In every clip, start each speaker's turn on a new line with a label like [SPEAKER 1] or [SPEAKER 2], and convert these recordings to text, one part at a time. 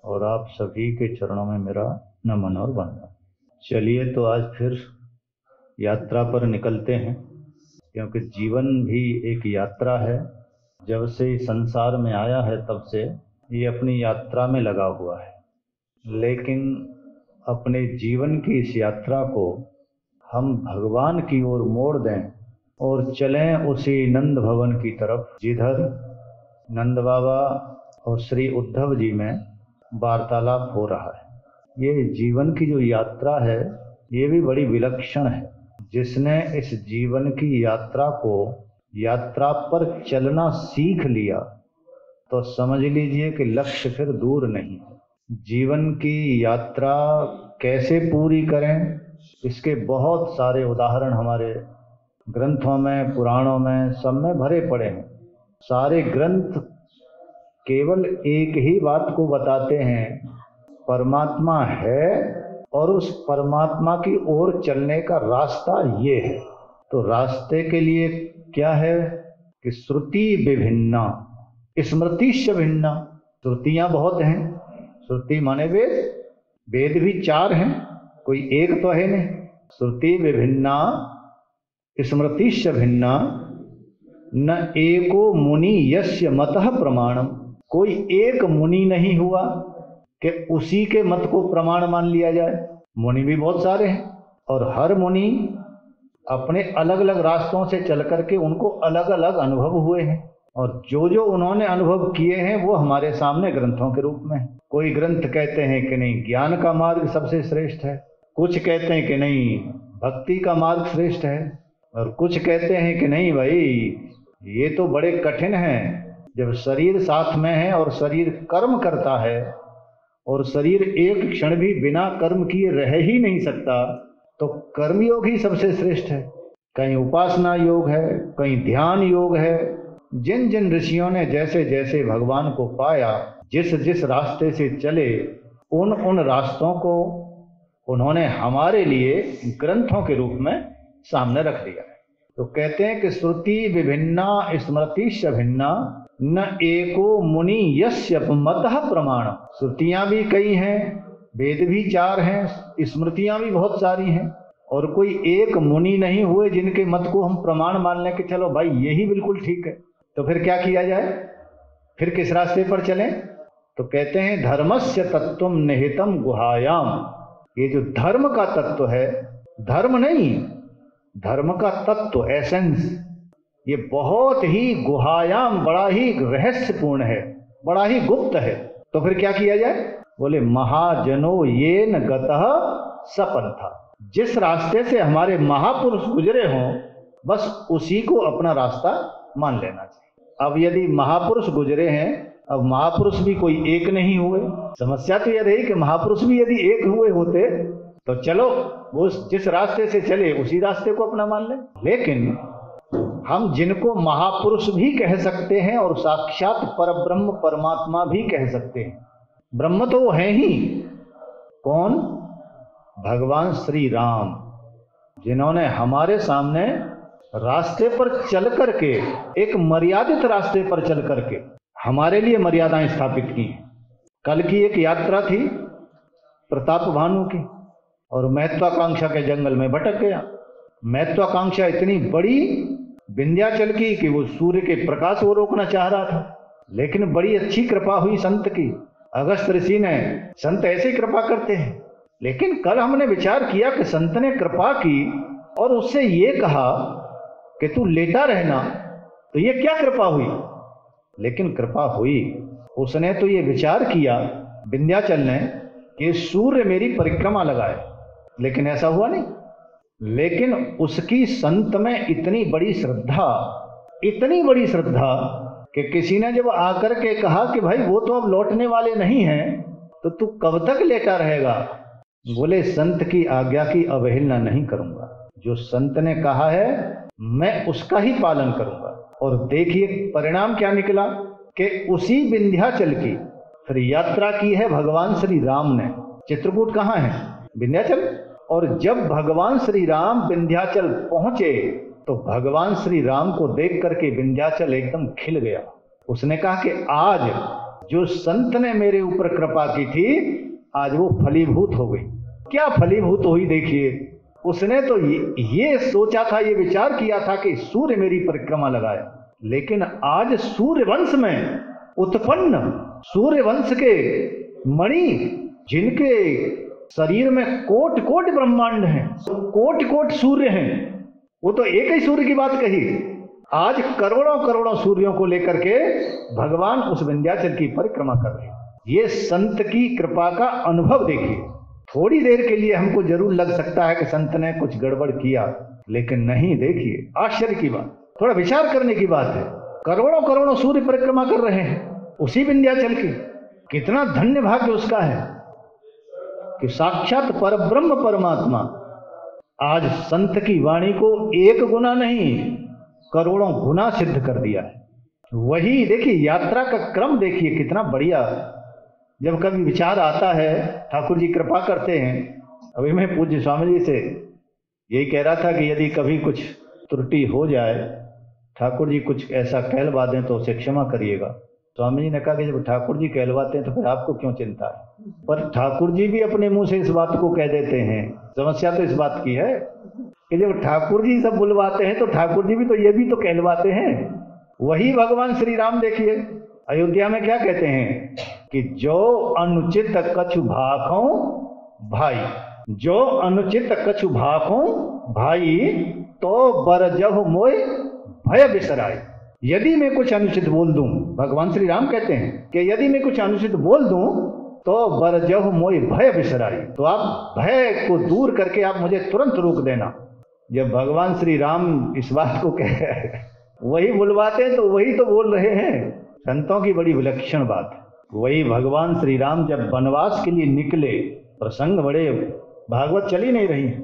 [SPEAKER 1] और आप सभी के चरणों में मेरा नमन और वंदन। चलिए तो आज फिर यात्रा पर निकलते हैं, क्योंकि जीवन भी एक यात्रा है। जब से इस संसार में आया है तब से ये अपनी यात्रा में लगा हुआ है, लेकिन अपने जीवन की इस यात्रा को हम भगवान की ओर मोड़ दें और चलें उसी नंद भवन की तरफ, जिधर नंद बाबा और श्री उद्धव जी में वार्तालाप हो रहा है। ये जीवन की जो यात्रा है ये भी बड़ी विलक्षण है। जिसने इस जीवन की यात्रा को यात्रा पर चलना सीख लिया तो समझ लीजिए कि लक्ष्य फिर दूर नहीं है। जीवन की यात्रा कैसे पूरी करें, इसके बहुत सारे उदाहरण हमारे ग्रंथों में, पुराणों में, सब में भरे पड़े हैं। सारे ग्रंथ केवल एक ही बात को बताते हैं, परमात्मा है और उस परमात्मा की ओर चलने का रास्ता ये है। तो रास्ते के लिए क्या है कि श्रुति विभिन्ना स्मृतिश्च भिन्ना। श्रुतियाँ बहुत हैं, श्रुति माने वेद, वेद भी चार हैं, कोई एक तो है नहीं। श्रुति विभिन्ना स्मृतिश्च भिन्ना न एको मुनि यस्य मतः प्रमाणम। कोई एक मुनि नहीं हुआ कि उसी के मत को प्रमाण मान लिया जाए। मुनि भी बहुत सारे हैं और हर मुनि अपने अलग अलग रास्तों से चल करके उनको अलग अलग अनुभव हुए हैं, और जो जो उन्होंने अनुभव किए हैं वो हमारे सामने ग्रंथों के रूप में है। कोई ग्रंथ कहते हैं कि नहीं ज्ञान का मार्ग सबसे श्रेष्ठ है, कुछ कहते हैं कि नहीं भक्ति का मार्ग श्रेष्ठ है, और कुछ कहते हैं कि नहीं भाई ये तो बड़े कठिन हैं। जब शरीर साथ में है और शरीर कर्म करता है और शरीर एक क्षण भी बिना कर्म किए रह ही नहीं सकता, तो कर्म योग ही सबसे श्रेष्ठ है। कहीं उपासना योग है, कहीं ध्यान योग है। जिन जिन ऋषियों ने जैसे जैसे भगवान को पाया, जिस जिस रास्ते से चले, उन उन रास्तों को उन्होंने हमारे लिए ग्रंथों के रूप में सामने रख दिया है। तो कहते हैं कि श्रुति विभिन्ना स्मृतिश्च भिन्ना न एको मुनि यस्य मतः प्रमाण। श्रुतियाँ भी कई हैं, वेद भी चार हैं, स्मृतियाँ भी बहुत सारी हैं, और कोई एक मुनि नहीं हुए जिनके मत को हम प्रमाण मान लें कि चलो भाई यही बिल्कुल ठीक है। तो फिर क्या किया जाए, फिर किस रास्ते पर चलें? तो कहते हैं धर्मस्य तत्वम निहितम गुहायाम। ये जो धर्म का तत्व है, धर्म नहीं, धर्म का तत्व एसेंस, ये बहुत ही गुहायाम, बड़ा ही रहस्यपूर्ण है, बड़ा ही गुप्त है। तो फिर क्या किया जाए? बोले महाजनो येन गतः सपंथा। जिस रास्ते से हमारे महापुरुष गुजरे हों बस उसी को अपना रास्ता मान लेना चाहिए। अब यदि महापुरुष गुजरे हैं, अब महापुरुष भी कोई एक नहीं हुए। समस्या तो यह रही कि महापुरुष भी यदि एक हुए होते तो चलो वो जिस रास्ते से चले उसी रास्ते को अपना मान लें। लेकिन हम जिनको महापुरुष भी कह सकते हैं और साक्षात परब्रह्म परमात्मा भी कह सकते हैं, ब्रह्म तो वो है ही। कौन? भगवान श्री राम, जिन्होंने हमारे सामने रास्ते पर चल करके, एक मर्यादित रास्ते पर चल करके हमारे लिए मर्यादाएं स्थापित की। कल की एक यात्रा थी प्रताप भानु की, और महत्वाकांक्षा के जंगल में भटक गया। महत्वाकांक्षा इतनी बड़ी विंध्याचल की कि वो सूर्य के प्रकाश को रोकना चाह रहा था, लेकिन बड़ी अच्छी कृपा हुई संत की। अगस्त ऋषि ने, संत ऐसे कृपा करते हैं, लेकिन कल हमने विचार किया कि संत ने कृपा की और उससे ये कहा कि तू लेटा रहना, तो ये क्या कृपा हुई? लेकिन कृपा हुई, उसने तो ये विचार किया विंध्याचल ने कि सूर्य मेरी परिक्रमा लगाए, लेकिन ऐसा हुआ नहीं। लेकिन उसकी संत में इतनी बड़ी श्रद्धा कि किसी ने जब आकर के कहा कि भाई वो तो अब लौटने वाले नहीं हैं, तो तू कब तक लेटा रहेगा? बोले संत की आज्ञा की अवहेलना नहीं करूंगा, जो संत ने कहा है मैं उसका ही पालन करूंगा। और देखिए परिणाम क्या निकला कि उसी विंध्याचल की फिर यात्रा की है भगवान श्री राम ने। चित्रकूट कहाँ है? विंध्याचल। और जब भगवान श्री राम विंध्याचल पहुंचे तो भगवान श्री राम को देख करके विंध्याचल एकदम खिल गया। उसने कहा कि आज जो संत ने मेरे ऊपर कृपा की थी आज वो फलीभूत हो गई। क्या फलीभूत हुई देखिए, उसने तो ये सोचा था, ये विचार किया था कि सूर्य मेरी परिक्रमा लगाए, लेकिन आज सूर्यवंश में उत्पन्न सूर्यवंश के मणि, जिनके शरीर में कोट कोट ब्रह्मांड हैं, कोट कोट सूर्य हैं, वो तो एक ही सूर्य की बात कही, आज करोड़ों करोड़ों सूर्यों को लेकर के भगवान उस विंध्याचल की परिक्रमा कर रहे हैं। ये संत की कृपा का अनुभव देखिए। थोड़ी देर के लिए हमको जरूर लग सकता है कि संत ने कुछ गड़बड़ किया, लेकिन नहीं, देखिए आश्चर्य की बात, थोड़ा विचार करने की बात है। करोड़ों करोड़ों सूर्य परिक्रमा कर रहे हैं उसी विंध्याचल की। कितना धन्य भाग्य उसका है कि साक्षात परब्रह्म परमात्मा आज संत की वाणी को एक गुना नहीं करोड़ों गुना सिद्ध कर दिया है। वही देखिए, यात्रा का क्रम देखिए कितना बढ़िया। जब कभी विचार आता है, ठाकुर जी कृपा करते हैं। अभी मैं पूज्य स्वामी जी से यही कह रहा था कि यदि कभी कुछ त्रुटि हो जाए, ठाकुर जी कुछ ऐसा कहलवा दें तो उसे क्षमा करिएगा। स्वामी जी ने कहा कि जब ठाकुर जी कहलवाते हैं तो फिर आपको क्यों चिंता है। पर ठाकुर जी भी अपने मुंह से इस बात को कह देते हैं। समस्या तो इस बात की है कि जब ठाकुर जी सब बुलवाते हैं तो ठाकुर जी भी तो ये भी तो कहलवाते हैं। वही भगवान श्री राम देखिए अयोध्या में क्या कहते हैं कि जो अनुचित कछु भाखों भाई, जो अनुचित कछु भाखों भाई, तो बरजहु मोय भय बिसराई। यदि मैं कुछ अनुचित बोल दूं, भगवान श्री राम कहते हैं कि यदि मैं कुछ अनुचित बोल दूं तो बरजहु मोय भय बिसराई, तो आप भय को दूर करके आप मुझे तुरंत रोक देना। जब भगवान श्री राम इस बात को कह रहे हैं, वही बुलवाते हैं तो वही तो बोल रहे हैं। संतों की बड़ी विलक्षण बात है। वही भगवान श्री राम जब वनवास के लिए निकले, प्रसंग बड़े, भागवत चली नहीं रही है।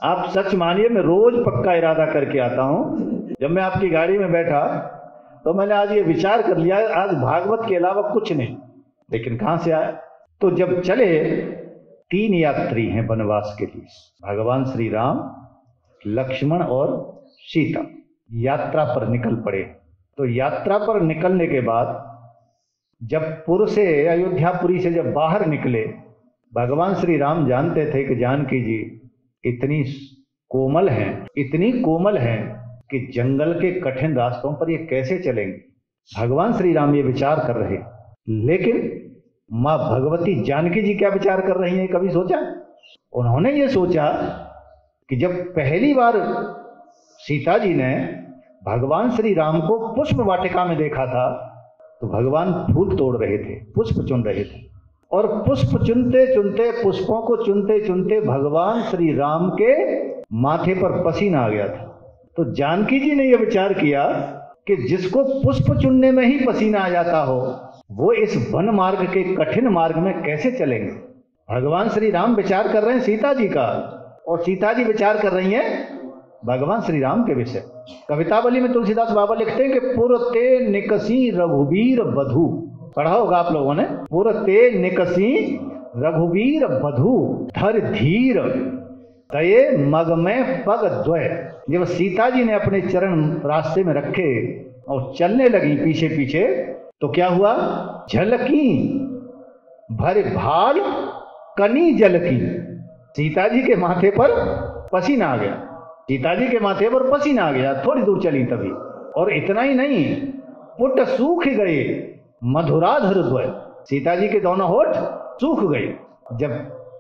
[SPEAKER 1] आप सच मानिए, मैं रोज पक्का इरादा करके आता हूं। जब मैं आपकी गाड़ी में बैठा तो मैंने आज ये विचार कर लिया, आज भागवत के अलावा कुछ नहीं। लेकिन कहां से आया, तो जब चले 3 यात्री हैं वनवास के लिए, भगवान श्री राम, लक्ष्मण और सीता, यात्रा पर निकल पड़े। तो यात्रा पर निकलने के बाद जब पुर से, अयोध्यापुरी से जब बाहर निकले, भगवान श्री राम जानते थे कि जानकी जी इतनी कोमल हैं, इतनी कोमल हैं कि जंगल के कठिन रास्तों पर ये कैसे चलेंगे। भगवान श्री राम ये विचार कर रहे, लेकिन माँ भगवती जानकी जी क्या विचार कर रही हैं, कभी सोचा? उन्होंने ये सोचा कि जब पहली बार सीता जी ने भगवान श्री राम को पुष्प वाटिका में देखा था तो भगवान फूल तोड़ रहे थे, पुष्प चुन रहे थे, और पुष्प चुनते चुनते, पुष्पों को चुनते चुनते भगवान श्री राम के माथे पर पसीना आ गया था। तो जानकी जी ने यह विचार किया कि जिसको पुष्प चुनने में ही पसीना आ जाता हो, वो इस वन मार्ग के कठिन मार्ग में कैसे चलेंगे। भगवान श्री राम विचार कर रहे हैं सीता जी का, और सीता जी विचार कर रही हैं भगवान श्री राम के विषय। कवितावली में तुलसीदास बाबा लिखते हैं कि पुरते निकसी रघुवीर बधू, पढ़ा होगा आप लोगों ने, पुरते निकसी रघुवीर बधू धर धीर तये मग में पग द्वय। जब सीता जी ने अपने चरण रास्ते में रखे और चलने लगी पीछे पीछे, तो क्या हुआ, झलकी भर भाल कनी जलकी। सीता जी के माथे पर पसीना आ गया, सीता जी के माथे पर पसीना आ गया, थोड़ी दूर चली तभी। और इतना ही नहीं, पुट सूख गए मधुराधर द्वय, सीता जी के दोनों होठ सूख गए। जब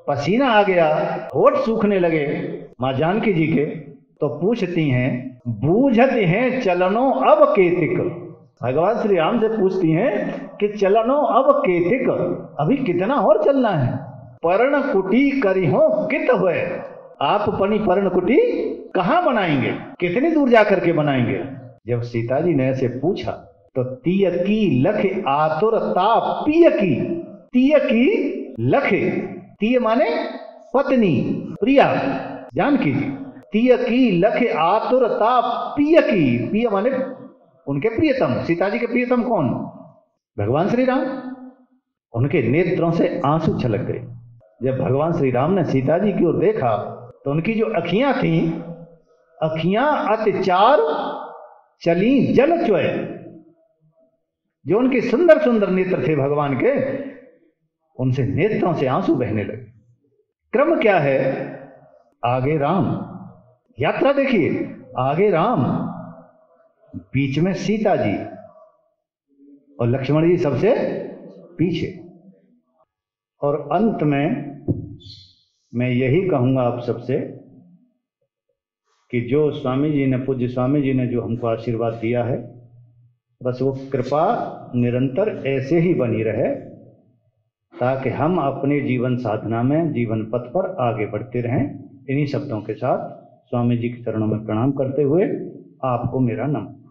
[SPEAKER 1] पसीना आ गया, होठ सूखने लगे माँ जानकी जी के, तो पूछती हैं, बूझत हैं चलनो अब केतिक। भगवान श्री राम से पूछती हैं कि चलनो अब केतिक, अभी कितना और चलना है। पर्ण कुटी करी हो कित हुए, आप अपनी पर्ण कुटी कहाँ बनाएंगे, कितनी दूर जाकर के बनाएंगे। जब सीता जी ने ऐसे पूछा तो तीय की लख आतुरता पिय की, तीय की लख, तीय माने पत्नी प्रिया जानकी जी, तीय की लख आतुरता पिय की, पिय माने उनके प्रियतम। सीता जी के प्रियतम कौन, भगवान श्री राम। उनके नेत्रों से आंसू छलक गए। जब भगवान श्री राम ने सीता जी की ओर देखा तो उनकी जो अखियां थीं, अखियां अत्याचार चली जल चुए। जो उनके सुंदर सुंदर नेत्र थे भगवान के, उनसे नेत्रों से आंसू बहने लगे। क्रम क्या है? आगे राम, यात्रा देखिए, आगे राम, बीच में सीता जी और लक्ष्मण जी सबसे पीछे। और अंत में मैं यही कहूंगा आप सबसे कि जो स्वामी जी ने, पूज्य स्वामी जी ने जो हमको आशीर्वाद दिया है, बस वो कृपा निरंतर ऐसे ही बनी रहे, ताकि हम अपने जीवन साधना में, जीवन पथ पर आगे बढ़ते रहें। इन्हीं शब्दों के साथ स्वामी जी के चरणों में प्रणाम करते हुए आपको मेरा नमन।